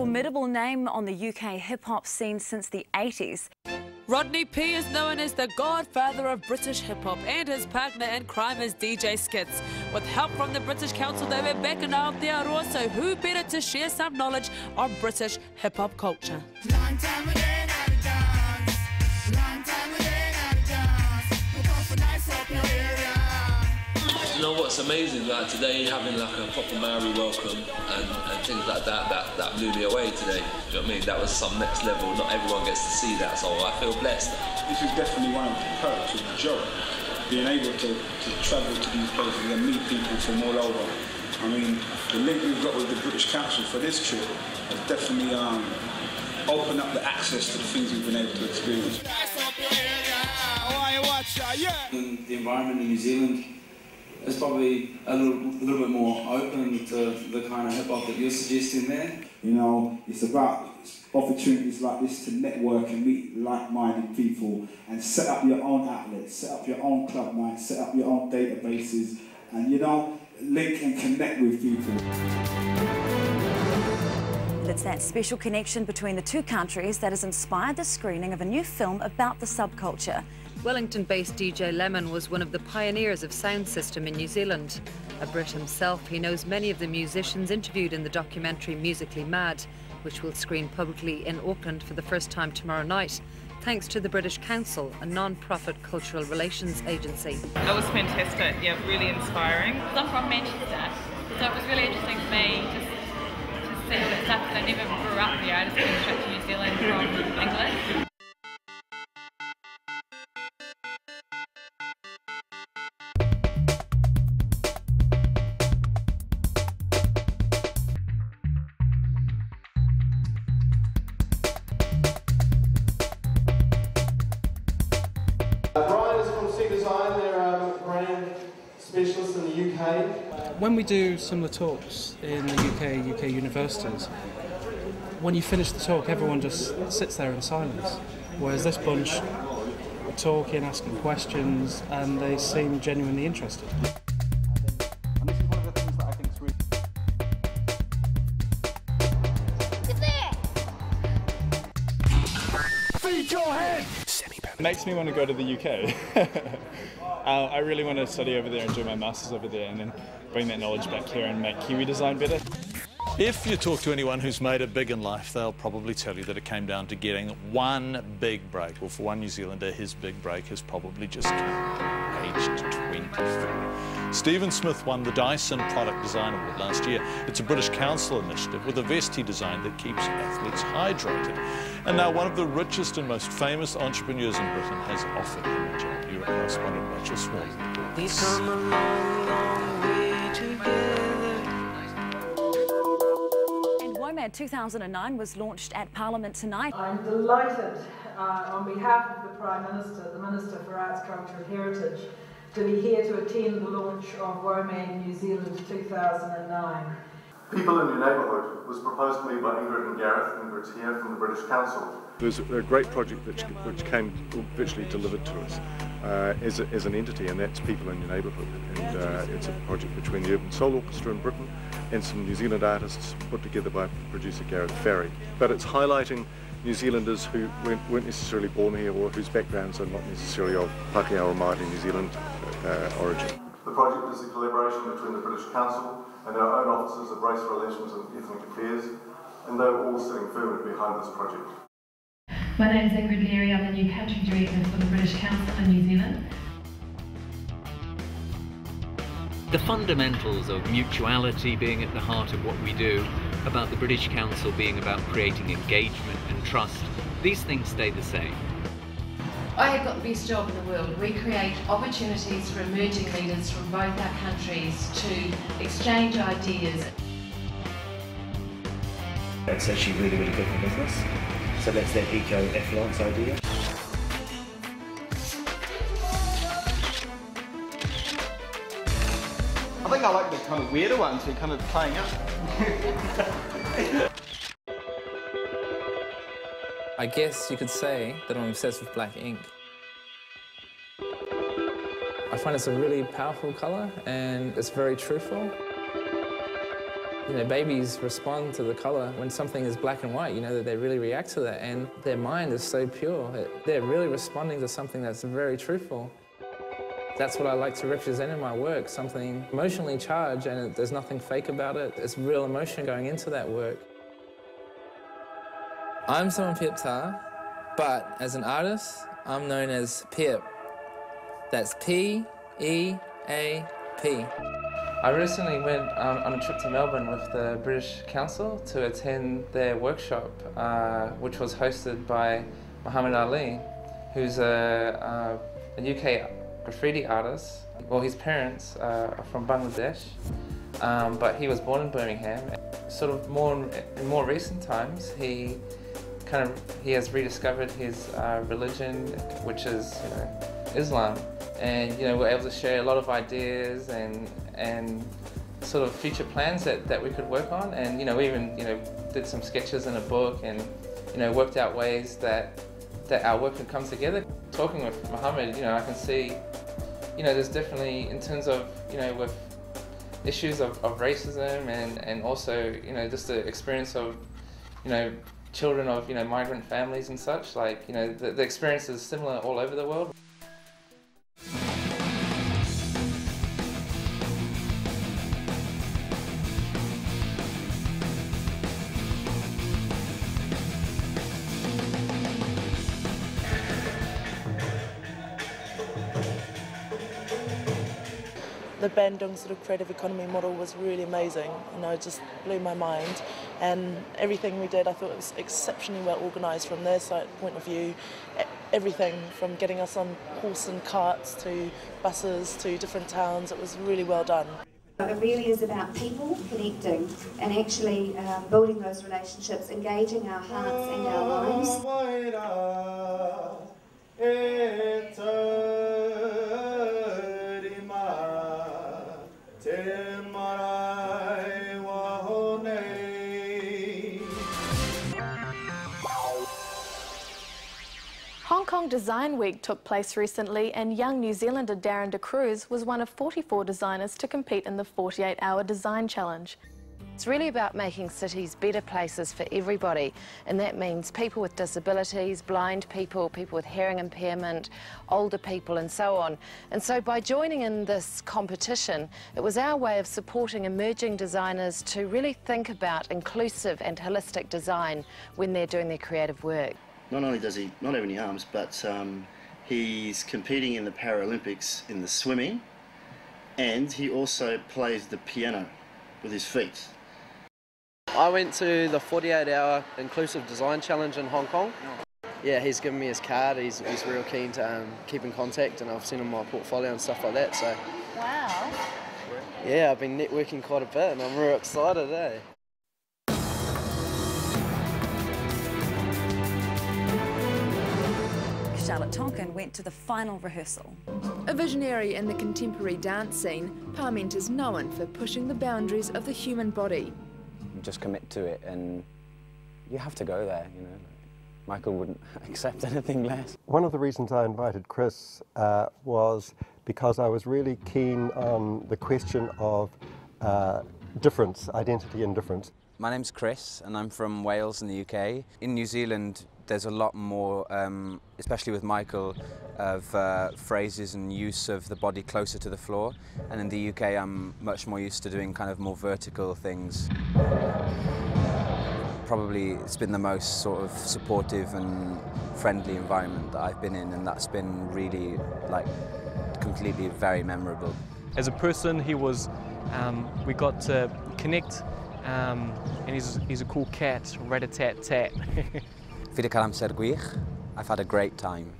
formidable name on the UK hip-hop scene since the 80s. Rodney P is known as the godfather of British hip-hop, and his partner in crime is DJ Skits. With help from the British Council, they were back in Aotearoa, so who better to share some knowledge of British hip-hop culture? Long time we ain't had a dance. Long time we ain't had a dance. We'll go for nice up your area. You know what's amazing, like today having like a proper Maori welcome and things like that blew me away today. Do you know what I mean? That was some next level. Not everyone gets to see that, so I feel blessed. This is definitely one of the perks of the job, being able to travel to these places and meet people from all over. I mean, the link we've got with the British Council for this trip has definitely opened up the access to the things we've been able to experience. And the environment in New Zealand is probably a little bit more open to the kind of hip-hop that you're suggesting there. You know, it's about opportunities like this to network and meet like-minded people and set up your own outlets, set up your own club nights, set up your own databases and, you know, link and connect with people. It's that special connection between the two countries that has inspired the screening of a new film about the subculture. Wellington-based DJ Lemon was one of the pioneers of sound system in New Zealand. A Brit himself, he knows many of the musicians interviewed in the documentary Musically Mad, which will screen publicly in Auckland for the first time tomorrow night, thanks to the British Council, a non-profit cultural relations agency. It was fantastic, yeah, really inspiring. I'm from Manchester, so it was really interesting for me just to see all that stuff, because I never grew up here. I just came straight to New Zealand from England. Brian is from Sea Design, they're a brand specialist in the UK. When we do similar talks in the UK universities, when you finish the talk, everyone just sits there in silence. Whereas this bunch are talking, asking questions, and they seem genuinely interested. And this is one of the things that I think is really... Feed your head! It makes me want to go to the UK. I really want to study over there and do my masters over there and then bring that knowledge back here and make Kiwi design better. If you talk to anyone who's made it big in life, they'll probably tell you that it came down to getting one big break. Well, for one New Zealander, his big break has probably just come, aged 24. Stephen Smith won the Dyson Product Design Award last year. It's a British Council initiative with a vest he designed that keeps athletes hydrated. And now one of the richest and most famous entrepreneurs in Britain has offered him a job. You're correspondent Rachel Swan. We've come a long, long way together. And WOMAD 2009 was launched at Parliament tonight. I'm delighted on behalf of the Prime Minister, the Minister for Arts, Culture and Heritage, to be here to attend the launch of WOMAD New Zealand 2009. People in Your Neighbourhood was proposed to me by Ingrid and Gareth. Ingrid's here from the British Council. It was a great project which came virtually delivered to us as an entity, and that's People in Your Neighbourhood. And it's a project between the Urban Soul Orchestra in Britain and some New Zealand artists put together by producer Gareth Farry. But it's highlighting New Zealanders who weren't necessarily born here or whose backgrounds are not necessarily of Pākehā or Māori New Zealand origin. The project is a collaboration between the British Council and our own offices of race relations and ethnic affairs, and they're all sitting firmly behind this project. My name is Ingrid Leary, I'm the new country director for the British Council in New Zealand. The fundamentals of mutuality being at the heart of what we do, about the British Council being about creating engagement and trust, these things stay the same. I have got the best job in the world. We create opportunities for emerging leaders from both our countries to exchange ideas. It's actually really, really good for business. So that's that eco-affluence idea. I think I like the kind of weirder ones who are kind of playing up. I guess you could say that I'm obsessed with black ink. I find it's a really powerful colour and it's very truthful. You know, babies respond to the colour. When something is black and white, you know that they really react to that, and their mind is so pure. They're really responding to something that's very truthful. That's what I like to represent in my work, something emotionally charged, and there's nothing fake about it. There's real emotion going into that work. I'm Simon Pieptar, but as an artist, I'm known as Piep. That's P-E-A-P. I recently went on a trip to Melbourne with the British Council to attend their workshop, which was hosted by Muhammad Ali, who's a UK graffiti artist. Well, his parents are from Bangladesh, but he was born in Birmingham. Sort of in more recent times, he has rediscovered his religion, which is Islam. And we're able to share a lot of ideas and sort of future plans that we could work on. And we even did some sketches in a book, and worked out ways that our work could come together. Talking with Muhammad, I can see there's definitely, in terms of with issues of racism and also just the experience of children of migrant families and such, like the experience is similar all over the world. The Bandung sort of creative economy model was really amazing, it just blew my mind, and everything we did I thought was exceptionally well organised from their side point of view. Everything from getting us on horse and carts to buses to different towns, it was really well done. It really is about people connecting and actually building those relationships, engaging our hearts and our minds. Hong Kong Design Week took place recently, and young New Zealander Darren De Cruz was one of 44 designers to compete in the 48-hour design challenge. It's really about making cities better places for everybody, and that means people with disabilities, blind people, people with hearing impairment, older people and so on. And so by joining in this competition, it was our way of supporting emerging designers to really think about inclusive and holistic design when they're doing their creative work. Not only does he not have any arms, but he's competing in the Paralympics in the swimming, and he also plays the piano with his feet. I went to the 48-hour Inclusive Design Challenge in Hong Kong. Yeah, he's given me his card. He's real keen to keep in contact, and I've seen him my portfolio and stuff like that. So, wow. Yeah, I've been networking quite a bit, and I'm real excited, eh? Charlotte Tonkin went to the final rehearsal. A visionary in the contemporary dance scene, Parment is known for pushing the boundaries of the human body. Just commit to it, and you have to go there, Michael wouldn't accept anything less. One of the reasons I invited Chris was because I was really keen on the question of difference, identity and difference. My name's Chris, and I'm from Wales in the UK. In New Zealand, there's a lot more, especially with Michael, of phrases and use of the body closer to the floor. And in the UK, I'm much more used to doing kind of more vertical things. Probably it's been the most sort of supportive and friendly environment that I've been in, and that's been really, completely very memorable. As a person, he was, we got to connect, and he's a cool cat, rat-a-tat-tat. Fi 'di cael amser gwych. I've had a great time.